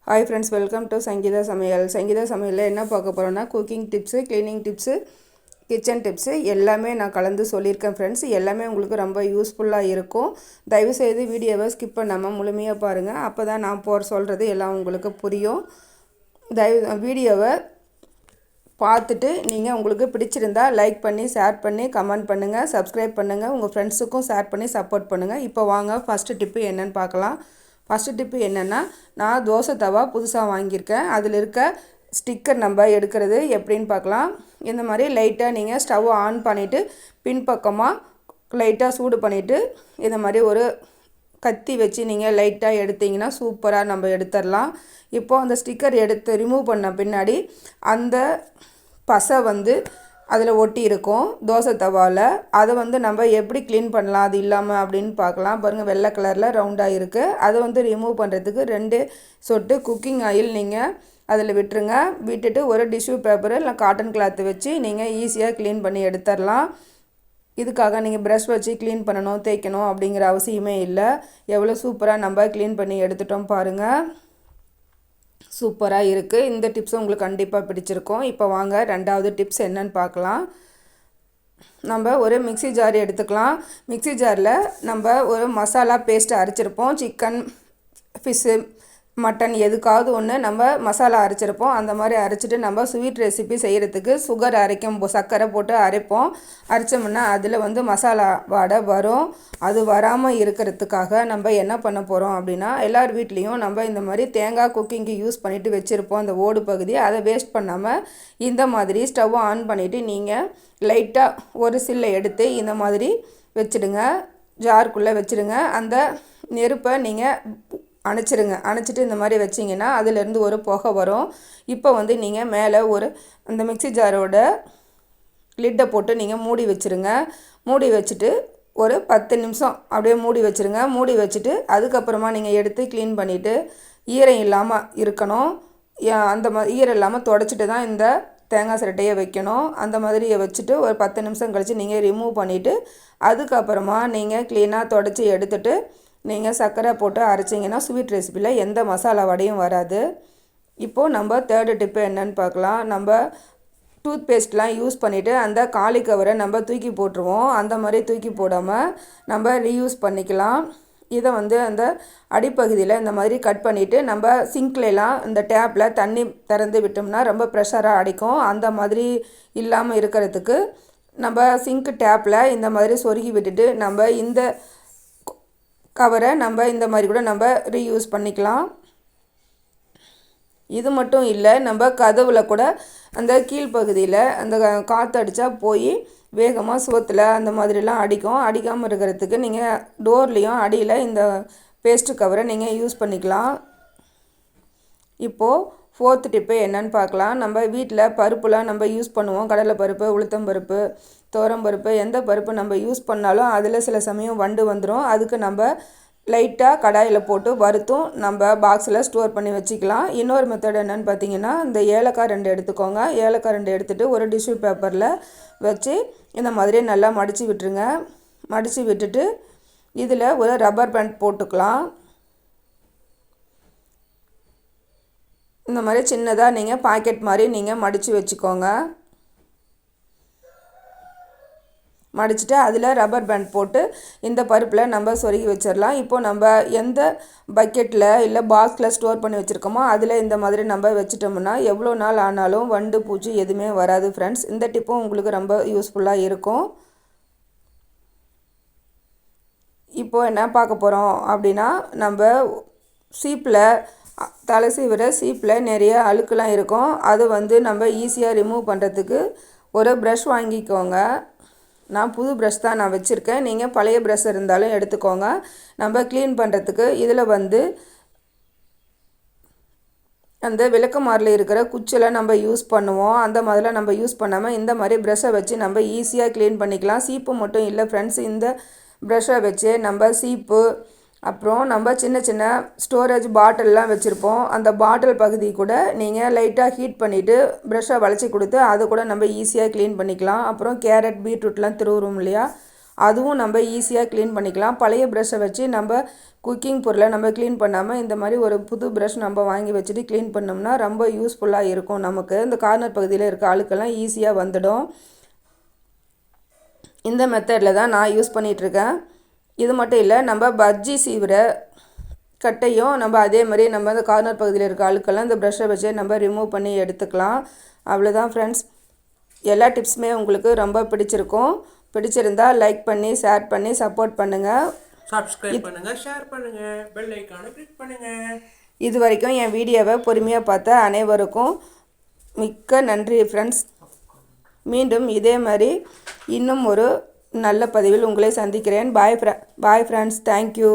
Hi friends, welcome to Sangeetha Samayal. Sangeetha சமையலில் என்ன பார்க்க போகிறோன்னா, cooking tips, cleaning tips, kitchen tips எல்லாமே நான் கலந்து சொல்லியிருக்கேன் ஃப்ரெண்ட்ஸ். எல்லாமே உங்களுக்கு ரொம்ப யூஸ்ஃபுல்லாக இருக்கும். தயவுசெய்து வீடியோவை ஸ்கிப் பண்ணாமல் முழுமையாக பாருங்கள். அப்போ தான் நான் சொல்கிறது எல்லாம் உங்களுக்கு புரியும். வீடியோவை பார்த்துட்டு நீங்கள் உங்களுக்கு பிடிச்சிருந்தா லைக் பண்ணி, ஷேர் பண்ணி, கமெண்ட் பண்ணுங்கள், சப்ஸ்கிரைப் பண்ணுங்கள், உங்கள் ஃப்ரெண்ட்ஸுக்கும் ஷேர் பண்ணி சப்போர்ட் பண்ணுங்கள். இப்போ வாங்க ஃபஸ்ட்டு டிப்பு என்னென்னு பார்க்கலாம். ஃபஸ்ட்டு டிப்பு என்னென்னா, நான் தோசை தவா புதுசாக வாங்கியிருக்கேன். அதில் இருக்க ஸ்டிக்கர் நம்ம எடுக்கிறது எப்படின்னு பார்க்கலாம். இந்த மாதிரி லைட்டாக நீங்கள் ஸ்டவ் ஆன் பண்ணிவிட்டு பின்பக்கமாக லைட்டாக சூடு பண்ணிவிட்டு இந்த மாதிரி ஒரு கத்தி வச்சு நீங்கள் லைட்டாக எடுத்திங்கன்னா சூப்பராக நம்ம எடுத்துடலாம். இப்போது அந்த ஸ்டிக்கர் எடுத்து ரிமூவ் பண்ண பின்னாடி அந்த பசை அதில் ஒட்டி இருக்கும் தோசை தவாவில். அதை நம்ம எப்படி க்ளீன் பண்ணலாம் அது இல்லாமல் அப்படின்னு பார்க்கலாம். பாருங்கள், வெள்ளை கலரில் ரவுண்டாக இருக்குது. அதை ரிமூவ் பண்ணுறதுக்கு 2 சொட்டு குக்கிங் ஆயில் நீங்கள் அதில் விட்டுருங்க. விட்டுட்டு ஒரு டிஷ்யூ பேப்பரு இல்லை காட்டன் கிளாத்து வச்சு நீங்கள் ஈஸியாக க்ளீன் பண்ணி எடுத்துடலாம். இதுக்காக நீங்கள் ப்ரஷ் வச்சு க்ளீன் பண்ணணும், தேய்க்கணும் அப்படிங்கிற அவசியமே இல்லை. எவ்வளோ சூப்பராக நம்ம க்ளீன் பண்ணி எடுத்துட்டோம் பாருங்கள். சூப்பராக இருக்குது. இந்த டிப்ஸும் உங்களுக்கு கண்டிப்பாக பிடிச்சிருக்கும். இப்போ வாங்க 2வது டிப்ஸ் என்னன்னு பார்க்கலாம். நம்ம ஒரு மிக்ஸி ஜார் எடுத்துக்கலாம். மிக்ஸி ஜாரில் நம்ம ஒரு மசாலா பேஸ்ட்டு அரைச்சிருப்போம். சிக்கன், ஃபிஷ்ஷு, மட்டன் எதுக்காவது ஒன்று நம்ம மசாலா அரைச்சிருப்போம். அந்த மாதிரி அரைச்சிட்டு நம்ம ஸ்வீட் ரெசிபி செய்கிறதுக்கு சுகர் சர்க்கரை போட்டு அரைப்போம். அரைச்சோம்னா அதில் மசாலா வாடை வரும். அது வராமல் இருக்கிறதுக்காக நம்ம என்ன பண்ண போகிறோம் அப்படின்னா, எல்லார் வீட்லேயும் நம்ம இந்த மாதிரி தேங்காய் குக்கிங்க்கு யூஸ் பண்ணிவிட்டு வச்சுருப்போம். அந்த ஓடு பகுதி அதை வேஸ்ட் பண்ணாமல் இந்த மாதிரி ஸ்டவ் ஆன் பண்ணிவிட்டு நீங்கள் லைட்டாக ஒரு சில்லை எடுத்து இந்த மாதிரி வச்சுடுங்க. ஜாருக்குள்ளே வச்சுடுங்க. அந்த நெருப்பை நீங்கள் அணைச்சிட்டு இந்த மாதிரி வச்சிங்கன்னா அதிலேருந்து ஒரு புகை வரும். இப்போ நீங்கள் மேலே அந்த மிக்ஸி ஜாரோட லிட்டை போட்டு நீங்கள் மூடி வச்சுருங்க. மூடி வச்சுட்டு ஒரு 10 நிமிஷம் அப்படியே மூடி வச்சுருங்க. மூடி வச்சுட்டு அதுக்கப்புறமா நீங்கள் எடுத்து க்ளீன் பண்ணிவிட்டு ஈரம் இல்லாமல் இருக்கணும். அந்த ஈரம் இல்லாமல் தொடச்சிட்டு தான் இந்த தேங்காய் சிரட்டையை வைக்கணும். அந்த மாதிரி வச்சுட்டு ஒரு 10 நிமிஷம் கழித்து நீங்கள் ரிமூவ் பண்ணிவிட்டு அதுக்கப்புறமா நீங்கள் க்ளீனாக தொடச்சி எடுத்துகிட்டு நீங்கள் சர்க்கரை போட்டு அரைச்சிங்கன்னா ஸ்வீட் ரெசிப்பியில் எந்த மசாலா வடையும் வராது. இப்போது நம்ம 3rd டிப்பு என்னன்னு பார்க்கலாம். நம்ம டூத் பேஸ்ட்லாம் யூஸ் பண்ணிவிட்டு அந்த காலி கவரை நம்ம தூக்கி போட்டுருவோம். அந்த மாதிரி தூக்கி போடாமல் நம்ம ரீயூஸ் பண்ணிக்கலாம். இதை அந்த அடிப்பகுதியில் இந்த மாதிரி கட் பண்ணிவிட்டு நம்ம சிங்க்லாம் இந்த டேப்பில் தண்ணி திறந்து விட்டோம்னா ரொம்ப ப்ரெஷராக அடிக்கும். அந்த மாதிரி இல்லாமல் இருக்கிறதுக்கு நம்ம சிங்க் டேப்பில் இந்த மாதிரி சொருகி விட்டுட்டு நம்ம இந்த கவரை நம்ம இந்த மாதிரி கூட நம்ம ரீயூஸ் பண்ணிக்கலாம். இது மட்டும் இல்லை, நம்ம கதவில் கூட அந்த கீழ்ப்பகுதியில் அந்த காற்று அடித்தா போய் வேகமாக சுவத்தில் அந்த மாதிரிலாம் அடிக்காமல் இருக்கிறதுக்கு நீங்கள் டோர்லேயும் அடியில் இந்த பேஸ்ட்டு கவரை நீங்கள் யூஸ் பண்ணிக்கலாம். இப்போது 4th டிப்பு என்னன்னு பார்க்கலாம். நம்ம வீட்டில் பருப்புலாம் நம்ம யூஸ் பண்ணுவோம். கடலை பருப்பு, உளுத்தம் பருப்பு, பருப்பு, எந்த பருப்பு நம்ம யூஸ் பண்ணாலும் அதில் சில சமயம் வண்டு வந்துடும். அதுக்கு நம்ம லைட்டாக கடாயில் போட்டு வறுத்தும் நம்ம பாக்ஸில் ஸ்டோர் பண்ணி வச்சுக்கலாம். இன்னொரு மெத்தட் என்னென்னு பார்த்தீங்கன்னா, இந்த ஏலக்காய் 2 எடுத்துக்கோங்க. ஏலக்காய் 2 எடுத்துகிட்டு ஒரு டிஷ்யூ பேப்பரில் வச்சு இந்த மாதிரி நல்லா மடித்து விட்டுருங்க. மடித்து விட்டுட்டு இதில் ஒரு ரப்பர் பேண்ட் போட்டுக்கலாம். இந்த மாதிரி சின்னதாக நீங்கள் பாக்கெட் மாதிரி நீங்கள் மடித்து வச்சுக்கோங்க. மடிச்சுட்டு அதில் ரப்பர் பேண்ட் போட்டு இந்த பருப்பில் நம்ம சொருகி வச்சிடலாம். இப்போது நம்ம எந்த பக்கெட்டில் இல்லை பாக்ஸில் ஸ்டோர் பண்ணி வச்சுருக்கோமோ அதில் இந்த மாதிரி நம்ம வச்சிட்டோம்னா எவ்வளோ நாள் ஆனாலும் வண்டு பூச்சி எதுவுமே வராது ஃப்ரெண்ட்ஸ். இந்த டிப்பும் உங்களுக்கு ரொம்ப யூஸ்ஃபுல்லாக இருக்கும். இப்போது என்ன பார்க்க போகிறோம் அப்படின்னா, நம்ம சீப்பில் தலை சீவிர சீப்பில் நிறைய அழுக்கெலாம் இருக்கும். அது நம்ம ஈஸியாக ரிமூவ் பண்ணுறதுக்கு ஒரு ப்ரஷ் வாங்கிக்கோங்க. நான் புது ப்ரஷ் தான் நான் வச்சுருக்கேன். நீங்கள் பழைய ப்ரஷ் இருந்தாலும் எடுத்துக்கோங்க. நம்ம க்ளீன் பண்ணுறதுக்கு இதில் அந்த விளக்கமாரில் இருக்கிற குச்சியில் நம்ம யூஸ் பண்ணுவோம். அந்த மாதிரிலாம் நம்ம யூஸ் பண்ணாமல் இந்த மாதிரி ப்ரஷ்ஷை வச்சு நம்ம ஈஸியாக க்ளீன் பண்ணிக்கலாம். சீப்பு மட்டும் இல்லை ஃப்ரெண்ட்ஸ், இந்த ப்ரஷ்ஷை வச்சு நம்ம சீப்பு, அப்புறம் நம்ம சின்ன சின்ன ஸ்டோரேஜ் பாட்டில்லாம் வச்சுருப்போம். அந்த பாட்டில் பகுதி கூட நீங்கள் லைட்டாக ஹீட் பண்ணிவிட்டு ப்ரஷ்ஷை வளைச்சி கொடுத்து அதை கூட நம்ம ஈஸியாக க்ளீன் பண்ணிக்கலாம். அப்புறம் கேரட், பீட்ரூட்லாம் திருவுறோம் இல்லையா, அதுவும் நம்ம ஈஸியாக க்ளீன் பண்ணிக்கலாம். பழைய ப்ரஷ்ஷை வச்சு நம்ம குக்கிங் பொருளை நம்ம க்ளீன் பண்ணாமல் இந்த மாதிரி ஒரு புது ப்ரஷ் நம்ம வாங்கி வச்சுட்டு க்ளீன் பண்ணோம்னா ரொம்ப யூஸ்ஃபுல்லாக இருக்கும். நமக்கு இந்த கார்னர் பகுதியில் இருக்க அழுக்கெல்லாம் ஈஸியாக வந்துடும். இந்த மெத்தடில் தான் நான் யூஸ் பண்ணிகிட்ருக்கேன். இது மட்டும் இல்லை, நம்ம பஜ்ஜி சீவிர கட்டையும் நம்ம அதே மாதிரி நம்ம இந்த கார்னர் பகுதியில் இருக்க அழுக்கெல்லாம் இந்த ப்ரஷ்ஷை வச்சு நம்ம ரிமூவ் பண்ணி எடுத்துக்கலாம். அவ்வளோதான் ஃப்ரெண்ட்ஸ். எல்லா டிப்ஸுமே உங்களுக்கு ரொம்ப பிடிச்சிருந்தா லைக் பண்ணி ஷேர் பண்ணி சப்போர்ட் பண்ணுங்கள். சப்ஸ்கிரைப் பண்ணுங்கள், ஷேர் பண்ணுங்கள், பெல் ஐக்கானை கிளிக் பண்ணுங்கள். இது வரைக்கும் என் வீடியோவை பொறுமையாக பார்த்த அனைவருக்கும் மிக்க நன்றி ஃப்ரெண்ட்ஸ். மீண்டும் இதே மாதிரி இன்னும் ஒரு நல்ல பதிவில் உங்களை சந்திக்கிறேன். Bye friends. தேங்க்யூ.